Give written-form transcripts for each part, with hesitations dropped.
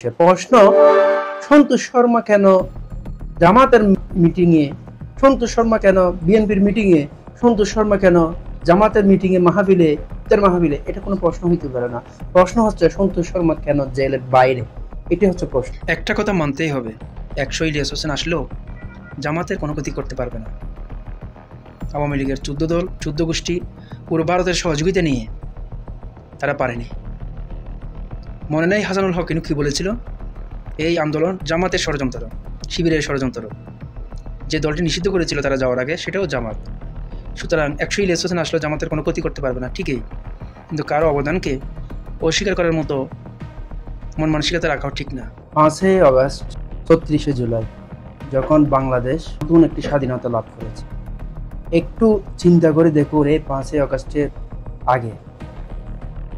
প্রশ্ন, সন্তোষ শর্মা কেন জামাতের মিটিংয়ে, সন্তোষ শর্মা কেন বিএনপির মিটিংয়ে, সন্তোষ শর্মা কেন জামাতের মিটিংয়ে মাহফিলে, এটা কোনো প্রশ্ন হইতে পারে না। প্রশ্ন হচ্ছে সন্তোষ শর্মা কেন জেলের বাইরে, এটি হচ্ছে প্রশ্ন। একটা কথা মানতেই হবে, 100 ইলিয়াস হোসেন আসলেও জামাতের কোনো ক্ষতি করতে পারবে না। আওয়ামী লীগের 14 দল, 14 গোষ্ঠী পুরো ভারতের সহযোগিতা নিয়ে তারা পারেনি। মনে নেই হাসানুল হক কি বলেছিল? এই আন্দোলন জামাতের ষড়যন্ত্র, শিবিরের ষড়যন্ত্র। যে দলটি নিষিদ্ধ করেছিল তারা যাওয়ার আগে, সেটাও জামাত। সুতরাং 100 ইলিয়াস হোসেন আসলেও জামাতের কোনো ক্ষতি করতে পারবে না, ঠিকই, কিন্তু কারো অবদানকে অস্বীকার করার মতো মন মানসিকতা রাখাও ঠিক না। 5 আগস্ট 36 জুলাই যখন বাংলাদেশ নতুন একটি স্বাধীনতা লাভ করেছে, একটু চিন্তা করে দেখুন এই 5 আগস্টের আগে,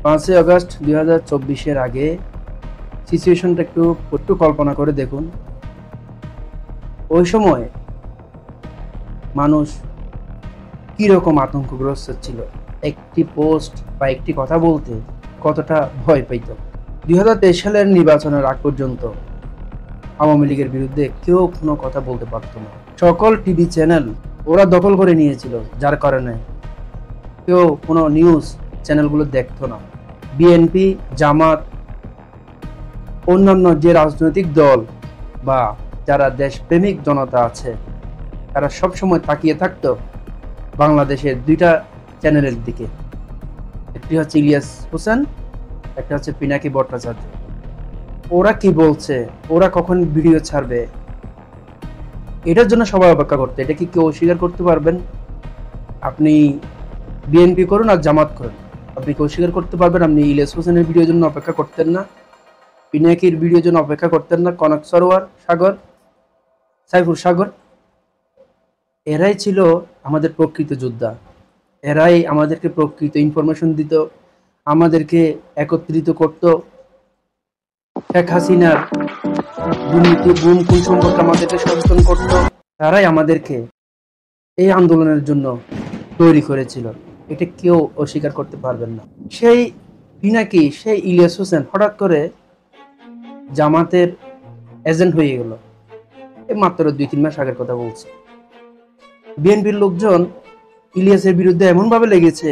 5 আগস্ট 2024-এর আগে সিচুয়েশনটা একটু কল্পনা করে দেখুন। ওই সময় মানুষ কিরকম আতঙ্কগ্রস্ত ছিল, একটি পোস্ট বা একটি কথা বলতে কতটা ভয় পাইত। 2023 সালের নির্বাচনের আগ পর্যন্ত আওয়ামী লীগের বিরুদ্ধে কেউ কোনো কথা বলতে পারত না। সকল টিভি চ্যানেল ওরা দখল করে নিয়েছিল, যার কারণে কেউ কোনো নিউজ চ্যানেলগুলো দেখতো না। বিএনপি, জামাত, অন্যান্য যে রাজনৈতিক দল বা যারা দেশপ্রেমিক জনতা আছে, তারা সবসময় তাকিয়ে থাকতো বাংলাদেশের 2টা চ্যানেলের দিকে। একটি হচ্ছে ইলিয়াস হোসেন, একটা হচ্ছে পিনাকি ভট্টাচার্য। ওরা কি বলছে, ওরা কখন ভিডিও ছাড়বে, এটার জন্য সবাই অপেক্ষা করতে। এটা কি কেউ অস্বীকার করতে পারবেন? আপনি বিএনপি করুন আর জামাত করুন, আপনি কি অস্বীকার করতে পারবেন আপনি ইলিয়াস হোসেনের ভিডিওর জন্য অপেক্ষা করতেন না? পিনাকির ভিডিওর জন্য অপেক্ষা করতেন না? কনক সরোয়ার, সাগর, সাইফুর সাগর, এরাই ছিল আমাদের প্রকৃত যোদ্ধা। এরাই আমাদেরকে প্রকৃত ইনফরমেশন দিত, আমাদেরকে একত্রিত করত। শেখ হাসিনার দুর্নীতি, গুম খুন সম্পর্কে আমাদেরকে সচেতন করত। তারাই আমাদেরকে এই আন্দোলনের জন্য তৈরি করেছিল, এটা কেউ অস্বীকার করতে পারবেন না। সেই পিনাকি, সেই ইলিয়াস হোসেন হঠাৎ করে জামাতের এজেন্ট হয়ে গেল, এই মাত্র 2-3 মাস আগের কথা বলছে। বিএনপির লোকজন ইলিয়াসের বিরুদ্ধে এমনভাবে লেগেছে,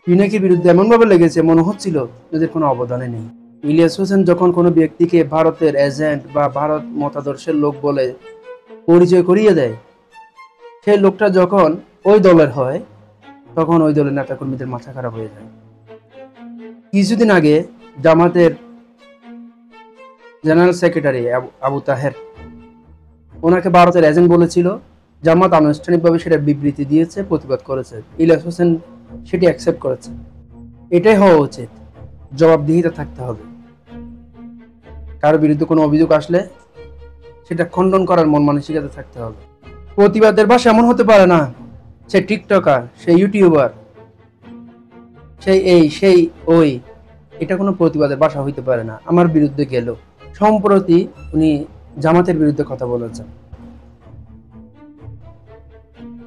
পিনাকির বিরুদ্ধে এমনভাবে লেগেছে, মনে হচ্ছিল এদের কোনো অবদানে নেই। ইলিয়াস হোসেন যখন কোনো ব্যক্তিকে ভারতের এজেন্ট বা ভারত মতাদর্শের লোক বলে পরিচয় করিয়ে দেয়, সেই লোকটা যখন ওই দলের হয়, তখন ওই দলের নেতাকর্মীদের মাথা খারাপ হয়ে যায়। কিছুদিন আগে জামাতের জেনারেল সেক্রেটারি আবু তাহের ওনাকে ভারতের এজেন্ট বলেছিল। জামাত আনুষ্ঠানিকভাবে সেটা বিবৃতি দিয়েছে, প্রতিবাদ করেছে। ইলিয়াস হোসেন সেটি অ্যাকসেপ্ট করেছে। এটাই হওয়া উচিত, জবাবদিহিতা থাকতে হবে। কারোর বিরুদ্ধে কোনো অভিযোগ আসলে সেটা খণ্ডন করার মন মানসিকতা থাকতে হবে। প্রতিবাদের ভাষা এমন হতে পারে না সে টিকটকার, সে ইউটিউবার, সেই এই সেই ওই, এটা কোনো প্রতিবাদের ভাষা হইতে পারে না। আমার বিরুদ্ধে গেল, সম্প্রতি উনি জামাতের বিরুদ্ধে কথা বলেছেন,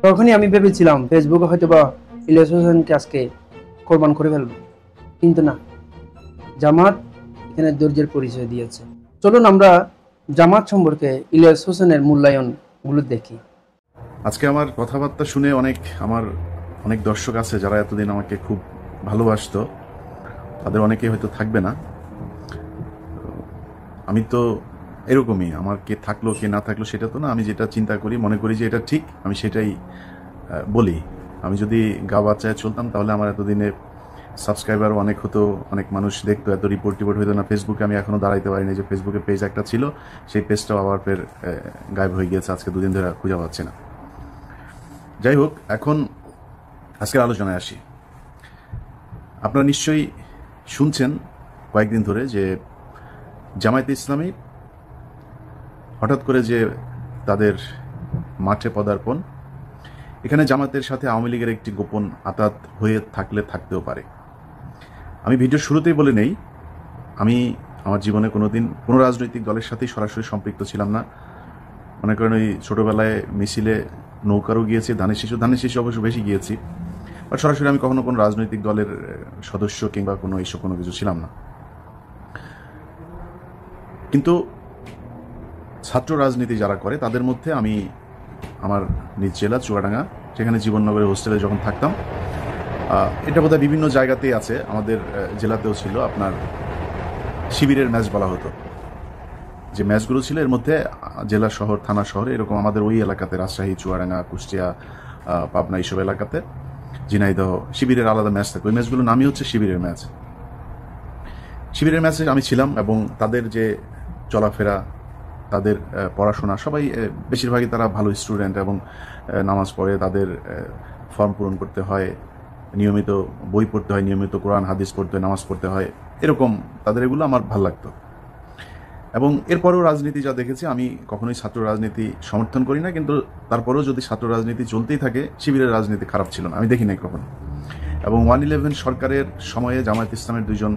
তখনই আমি ভেবেছিলাম ফেসবুকে হয়তো বা ইলিয়াস হোসেনকে আজকে কোরবান করে ফেলবো, কিন্তু না, জামাত এখানে ধৈর্যের পরিচয় দিয়েছে। চলুন আমরা জামাত সম্পর্কে ইলিয়াস হোসেনের মূল্যায়ন গুলো দেখি। আজকে আমার কথাবার্তা শুনে আমার অনেক দর্শক আছে যারা এতদিন আমাকে খুব ভালোবাসতো, তাদের অনেকে হয়তো থাকবে না। আমি তো এরকমই, আমার কে থাকলো কে না থাকলো সেটা তো না, আমি যেটা চিন্তা করি, মনে করি যে এটা ঠিক, আমি সেটাই বলি। আমি যদি গা বাচ্চায় চলতাম তাহলে আমার এতদিনে সাবস্ক্রাইবার অনেক হতো, অনেক মানুষ দেখতো, এত রিপোর্ট হইতো না। ফেসবুকে আমি এখনো দাঁড়াইতে পারিনি, যে ফেসবুকে পেজ একটা ছিল, সেই পেজটাও আবার ফের গায়েব হয়ে গিয়েছে, আজকে 2 দিন ধরে খুঁজে পাচ্ছি না। যাই হোক, এখন আজকের আলোচনায় আসি। আপনারা নিশ্চয়ই শুনছেন কয়েকদিন ধরে যে জামায়াতে ইসলামী হঠাৎ করে যে তাদের মাঠে পদার্পণ, এখানে জামায়াতের সাথে আওয়ামী লীগের একটি গোপন আঁতাত হয়ে থাকতেও পারে। আমি ভিডিওর শুরুতেই বলে নেই, আমি আমার জীবনে কোনোদিন কোনো রাজনৈতিক দলের সাথেই সরাসরি সম্পৃক্ত ছিলাম না। মনে করেন ওই ছোটোবেলায় মিছিলে নৌকারও গিয়েছি, ধানের শিশু অবশ্য বেশি গিয়েছি, বাট সরাসরি আমি কখনো কোনো রাজনৈতিক দলের সদস্য কিংবা কোনো এইসব কোনো কিছু ছিলাম না। কিন্তু ছাত্র রাজনীতি যারা করে তাদের মধ্যে আমি আমার নিজ জেলা চুয়াডাঙ্গা, সেখানে জীবননগরে হোস্টেলে যখন থাকতাম, এটা বোধহয় বিভিন্ন জায়গাতেই আছে, আমাদের জেলাতেও ছিল, আপনার শিবিরের ম্যাচ বলা হতো। যে ম্যাচগুলো ছিল এর মধ্যে জেলা শহর, থানা শহরে, এরকম আমাদের ওই এলাকাতে রাজশাহী, চুয়াডাঙ্গা, কুষ্টিয়া, পাবনা, এইসব এলাকাতে, ঝিনাইদহ, শিবিরের আলাদা ম্যাচ থাকে। ওই ম্যাচগুলোর নামই হচ্ছে শিবিরের ম্যাচ। শিবিরের ম্যাচে আমি ছিলাম এবং তাদের যে চলাফেরা, তাদের পড়াশোনা, সবাই বেশিরভাগই তারা ভালো স্টুডেন্ট এবং নামাজ পড়ে, তাদের ফর্ম পূরণ করতে হয়, নিয়মিত বই পড়তে হয়, নিয়মিত কোরআন হাদিস পড়তে হয়, নামাজ পড়তে হয়, এরকম তাদের এগুলো আমার ভালো লাগতো। এবং এরপরেও রাজনীতি যা দেখেছি, আমি কখনোই ছাত্র রাজনীতি সমর্থন করি না, কিন্তু তারপরেও যদি ছাত্র রাজনীতি চলতেই থাকে, শিবিরের রাজনীতি খারাপ ছিল না, আমি দেখি নাই কখনো। এবং 111 সরকারের সময়ে জামায়াত ইসলামের 2 জন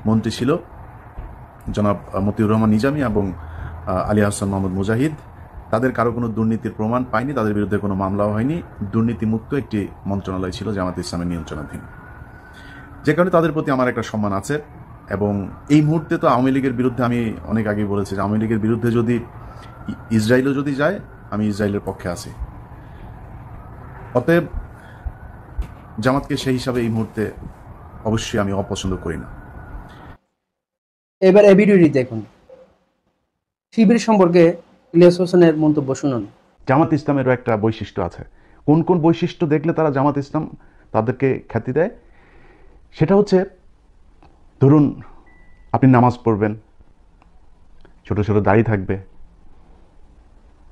মন্ত্রী ছিল, জনাব মতিউর রহমান নিজামী এবং আলী হাসান মোহাম্মদ মুজাহিদ। তাদের কারো কোনো দুর্নীতির প্রমাণ পায়নি, তাদের বিরুদ্ধে কোনো মামলাও হয়নি, দুর্নীতিমুক্ত একটি মন্ত্রণালয় ছিল জামায়াত ইসলামের নিয়ন্ত্রণাধীন, যে কারণে তাদের প্রতি আমার একটা সম্মান আছে। এবং এই মুহূর্তে তো আওয়ামী লীগের বিরুদ্ধে, আমি অনেক আগে বলেছি যে আওয়ামী লীগের বিরুদ্ধে যদি ইসরায়েলও যদি যায়, আমি ইসরায়েলের পক্ষে আছি। অতএব জামাতকে সেই হিসাবে এই মুহূর্তে অবশ্যই আমি অপছন্দ করি না। এবার এই ভিডিওটি দেখুন। শিবির সম্পর্কে ইলিয়াস হোসেনের মন্তব্য শুনুন। জামাত ইসলামেরও একটা বৈশিষ্ট্য আছে। কোন কোন বৈশিষ্ট্য দেখলে তারা জামাত ইসলাম তাদেরকে খ্যাতি দেয়? সেটা হচ্ছে, ধরুন আপনি নামাজ পড়বেন, ছোট ছোট দাড়ি থাকবে,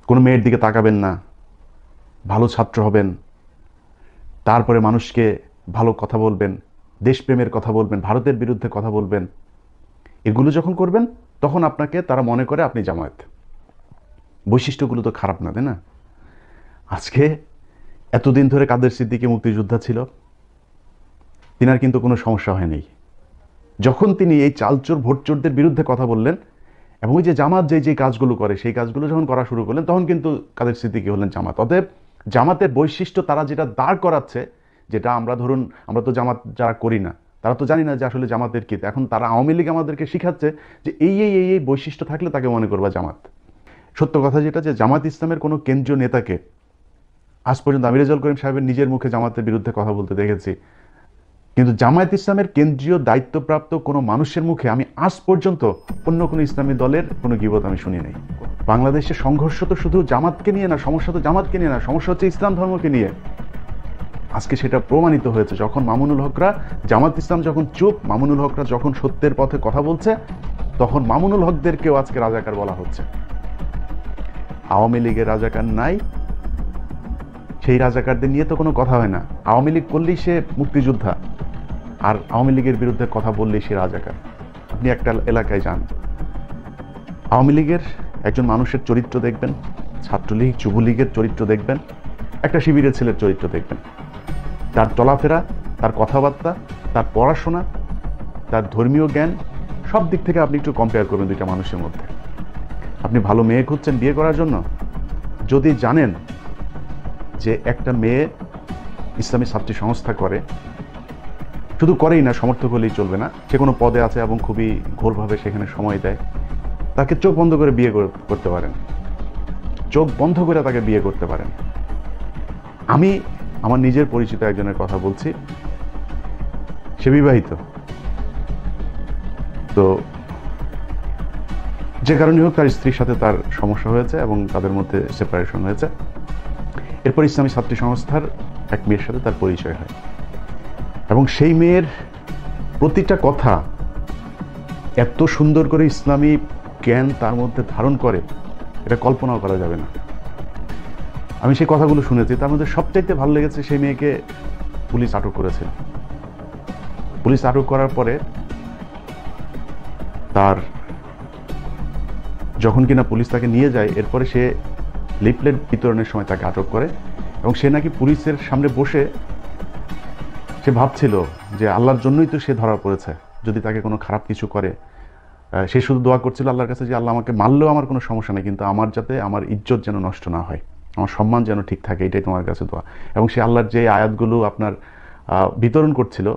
কোনো মেয়ের দিকে তাকাবেন না, ভালো ছাত্র হবেন, তারপরে মানুষকে ভালো কথা বলবেন, দেশপ্রেমের কথা বলবেন, ভারতের বিরুদ্ধে কথা বলবেন। এগুলো যখন করবেন তখন আপনাকে তারা মনে করে আপনি জামায়াত। বৈশিষ্ট্যগুলো তো খারাপ না, তাই না? আজকে এতদিন ধরে কাদের সিদ্দিকী মুক্তিযোদ্ধা ছিল, তিনার কিন্তু কোনো সমস্যা হয়নি। যখন তিনি এই চালচোর ভোটচোরদের বিরুদ্ধে কথা বললেন এবং ওই যে জামাত যে কাজগুলো করে সেই কাজগুলো যখন করা শুরু করলেন, তখন কিন্তু কাদের সিদ্দিকী হলেন জামাত। অতএব জামাতের বৈশিষ্ট্য তারা যেটা দাঁড় করাচ্ছে, যেটা আমরা তো জামাত যারা করি না, তারা তো জানি না যে আসলে জামাতের কি। এখন তারা আওয়ামী লীগ আমাদেরকে শিখাচ্ছে যে এই বৈশিষ্ট্য থাকলে তাকে মনে করবা জামাত। সত্য কথা যেটা, যে জামাত ইসলামের কোনো কেন্দ্রীয় নেতাকে আজ পর্যন্ত আমি রেজাউল করিম সাহেবের নিজের মুখে জামাতের বিরুদ্ধে কথা বলতে দেখেছি, কিন্তু জামায়াত ইসলামের কেন্দ্রীয় দায়িত্বপ্রাপ্ত কোনো মানুষের মুখে আমি আজ পর্যন্ত অন্য কোনো ইসলামী দলের কোনো গীবত আমি শুনি নাই। বাংলাদেশের সংঘর্ষ তো শুধু জামাতকে নিয়ে না, সমস্যা তো জামাতকে নিয়ে না, সমস্যা হচ্ছে ইসলাম ধর্মকে নিয়ে। আজকে সেটা প্রমাণিত হয়েছে যখন মামুনুল হকরা, জামাত ইসলাম যখন চুপ, মামুনুল হকরা যখন সত্যের পথে কথা বলছে, তখন মামুনুল হকদেরকেও আজকে রাজাকার বলা হচ্ছে। আওয়ামী লীগের রাজাকার নাই, সেই রাজাকারদের নিয়ে তো কোনো কথা হয় না। আওয়ামী লীগ করলেই সে মুক্তিযোদ্ধা, আর আওয়ামী লীগের বিরুদ্ধে কথা বললেই সে রাজাকার। আপনি একটা এলাকায় যান, আওয়ামী লীগের একজন মানুষের চরিত্র দেখবেন, ছাত্রলীগ যুবলীগের চরিত্র দেখবেন, একটা শিবিরের ছেলের চরিত্র দেখবেন, তার চলাফেরা, তার কথাবার্তা, তার পড়াশোনা, তার ধর্মীয় জ্ঞান, সব দিক থেকে আপনি একটু কম্পেয়ার করবেন দুইটা মানুষের মধ্যে। আপনি ভালো মেয়ে খুঁজছেন বিয়ে করার জন্য, যদি জানেন যে একটা মেয়ে ইসলামী ছাত্রী সংস্থা করে, শুধু করেই না, সমর্থক হলেই চলবে না, সে কোনো পদে আছে এবং খুবই ঘোরভাবে সেখানে সময় দেয়, তাকে চোখ বন্ধ করে বিয়ে করতে পারেন, চোখ বন্ধ করে তাকে বিয়ে করতে পারেন। আমি আমার নিজের পরিচিত একজনের কথা বলছি, সে বিবাহিত, তো যে কারণে হোক তার স্ত্রীর সাথে তার সমস্যা হয়েছে এবং তাদের মধ্যে সেপারেশন হয়েছে। এরপর ইসলামী ছাত্রী সংস্থার এক মেয়ের সাথে তার পরিচয় হয় এবং সেই মেয়ের প্রতিটা কথা এত সুন্দর করে ইসলামী জ্ঞান তার মধ্যে ধারণ করে, এটা কল্পনাও করা যাবে না। আমি সেই কথাগুলো শুনেছি, তার মধ্যে সবচাইতে ভালো লেগেছে সেই মেয়েকে পুলিশ আটক করেছে। পুলিশ আটক করার পরে তার যখন কিনা পুলিশ তাকে নিয়ে যায়, এরপরে সে লিফলেট বিতরণের সময় তাকে আটক করে এবং সে নাকি পুলিশের সামনে বসে সে ভাবছিল যে আল্লাহর জন্যই তো সে ধরা পড়েছে, যদি তাকে কোনো খারাপ কিছু করে। সে শুধু দোয়া করছিল আল্লাহর কাছে যে আল্লাহ আমাকে মারলেও আমার কোনো সমস্যা নেই, কিন্তু আমার যাতে আমার ইজ্জত যেন নষ্ট না হয়, আমার সম্মান যেন ঠিক থাকে, এটাই তোমার কাছে দোয়া। এবং সে আল্লাহর যে আয়াতগুলো আপনার বিতরণ করছিল,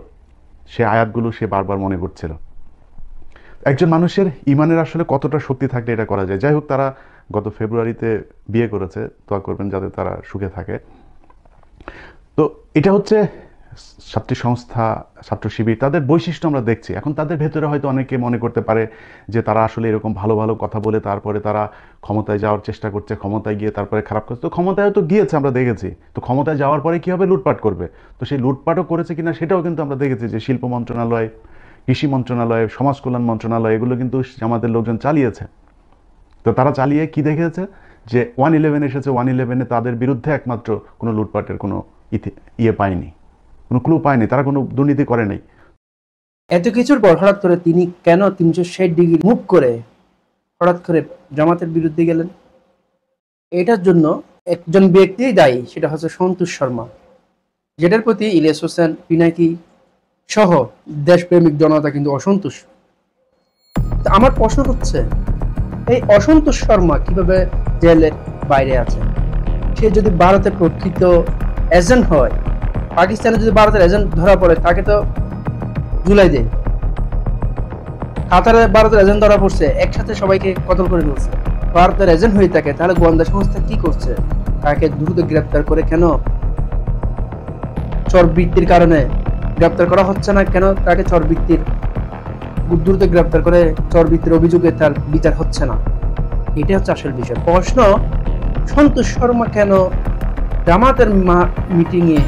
সে আয়াতগুলো সে বারবার মনে করছিল। একজন মানুষের ইমানের আসলে কতটা শক্তি থাকলে এটা করা যায়। যাই হোক, তারা গত ফেব্রুয়ারিতে বিয়ে করেছে, দোয়া করবেন যাতে তারা সুখে থাকে। তো এটা হচ্ছে ছাত্রী সংস্থা, ছাত্র শিবির, তাদের বৈশিষ্ট্য আমরা দেখছি। এখন তাদের ভেতরে হয়তো অনেকে মনে করতে পারে যে তারা আসলে এরকম ভালো ভালো কথা বলে তারপরে তারা ক্ষমতায় যাওয়ার চেষ্টা করছে, ক্ষমতায় গিয়ে তারপরে খারাপ করছে। তো ক্ষমতায় তো গিয়েছে, আমরা দেখেছি। তো ক্ষমতায় যাওয়ার পরে কী হবে, লুটপাট করবে। তো সেই লুটপাটও করেছে কিনা সেটাও কিন্তু আমরা দেখেছি, যে শিল্প মন্ত্রণালয়, কৃষি মন্ত্রণালয়, সমাজ কল্যাণ মন্ত্রণালয়, এগুলো কিন্তু জামাতের লোকজন চালিয়েছে। তো তারা চালিয়ে কি দেখেছে, যে 111 এসেছে, 111-এ তাদের বিরুদ্ধে একমাত্র কোনো লুটপাটের কোনো পায়নি, কোনো ক্লু পায়নি, তারা কোনো দুর্নীতি করে নাই। এত কিছুর পর হঠাৎ করে তিনি কেন 360 ডিগ্রি মুভ করে হঠাৎ করে জামাতের বিরুদ্ধে গেলেন? এটার জন্য একজন ব্যক্তিই দায়ী, সেটা হচ্ছে সন্তোষ শর্মা, যেটার প্রতি ইলিয়াস হোসেন, পিনাকি সহ দেশপ্রেমিক জনতা কিন্তু অসন্তোষ। আমার প্রশ্ন হচ্ছে, এই অসন্তোষ শর্মা কিভাবে জেলের বাইরে আছে? সে যদি ভারতের প্রকৃত এজেন্ট হয়, পাকিস্তানে যদি ভারতের এজেন্ট ধরা পড়ে, তাকে তো জুলাই দেয়। কাতারে ভারতের এজেন্ট ধরা পড়ছে, একসাথে সবাইকে কতল করে ফেলছে। ভারতের এজেন্ট হয়ে থাকে, তাহলে গোয়েন্দা সংস্থা কি করছে? তাকে দ্রুত গ্রেপ্তার করে কেন চরবৃত্তির কারণে গ্রেপ্তার করা হচ্ছে না? কেন তাকে চরবৃত্তির দ্রুত গ্রেপ্তার করে চরবৃত্তির অভিযোগে তার বিচার হচ্ছে না? এটা হচ্ছে আসল বিষয়। প্রশ্ন, সন্তোষ শর্মা কেন জামাতের মিটিংয়ে,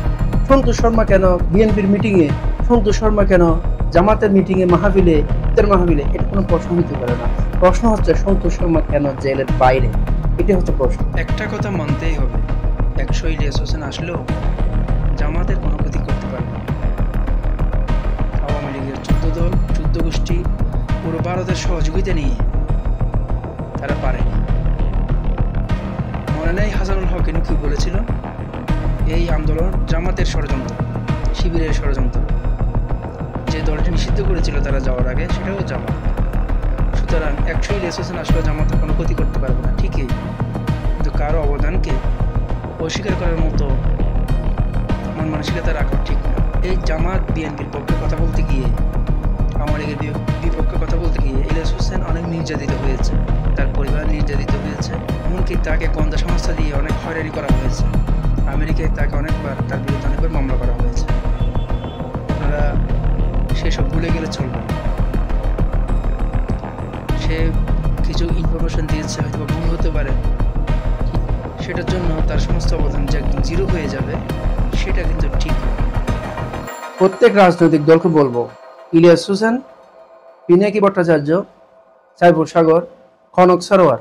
সন্তোষ শর্মা কেন বিএনপির মিটিংয়ে, সন্তোষ শর্মা কেন জামাতের মিটিংয়ে, মাহফিলে, ইফতার মাহফিলে? এটা কোনো প্রশ্ন হতে পারে না। প্রশ্ন হচ্ছে সন্তোষ শর্মা কেন জেলের বাইরে? এটা হচ্ছে প্রশ্ন। একটা কথা মানতেই হবে, 100 ইলিয়াস হোসেন আসলেও জামাতের কোনো ক্ষতি করতে পারবে না। আওয়ামী লীগের 14 দল, 14 গোষ্ঠী, পুরো ভারতের সহযোগিতা নিয়ে তারা পারেনি। মনে নেই হাসানুল হক কি বলেছিল, এই আন্দোলন জামাতের ষড়যন্ত্র, শিবিরের ষড়যন্ত্র। যে দলটি নিষিদ্ধ করেছিল তারা যাওয়ার আগে, সেটাও জামাত। সুতরাং 100 ইলিয়াস হোসেন আসলে জামাতের কোনো ক্ষতি করতে পারবে না ঠিকই, কিন্তু কারো অবদানকে অস্বীকার করার মতো মন মানসিকতা রাখা ঠিক না। এই জামাত বিএনপির পক্ষে কথা বলতে গিয়ে, আওয়ামী লীগের বিপক্ষে কথা বলতে গিয়ে ইলিয়াস হোসেন অনেক নির্যাতিত হয়েছে, তার পরিবার নির্যাতিত হয়েছে, এমনকি তাকে গোয়েন্দা সংস্থা দিয়ে অনেক হয়রানি করা হয়েছে। আমেরিকায় তাকে অনেকবার, তার বিরুদ্ধে অনেকবার মামলা করা হয়েছে। আপনারা সেসব ভুলে গেলে চলবে না। সে কিছু ইনফরমেশন দিয়েছে, হয়তো ভুল হতে পারে, সেটার জন্য তার সমস্ত অবদান যে একদম জিরো হয়ে যাবে, সেটা কিন্তু ঠিক না। প্রত্যেক রাজনৈতিক দলকে বলবো, ইলিয়াস হোসেন, পিনাকি ভট্টাচার্য, সাইফুল সাগর, কনক সরোয়ার,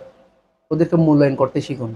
ওদেরকে মূল্যায়ন করতে শিখুন।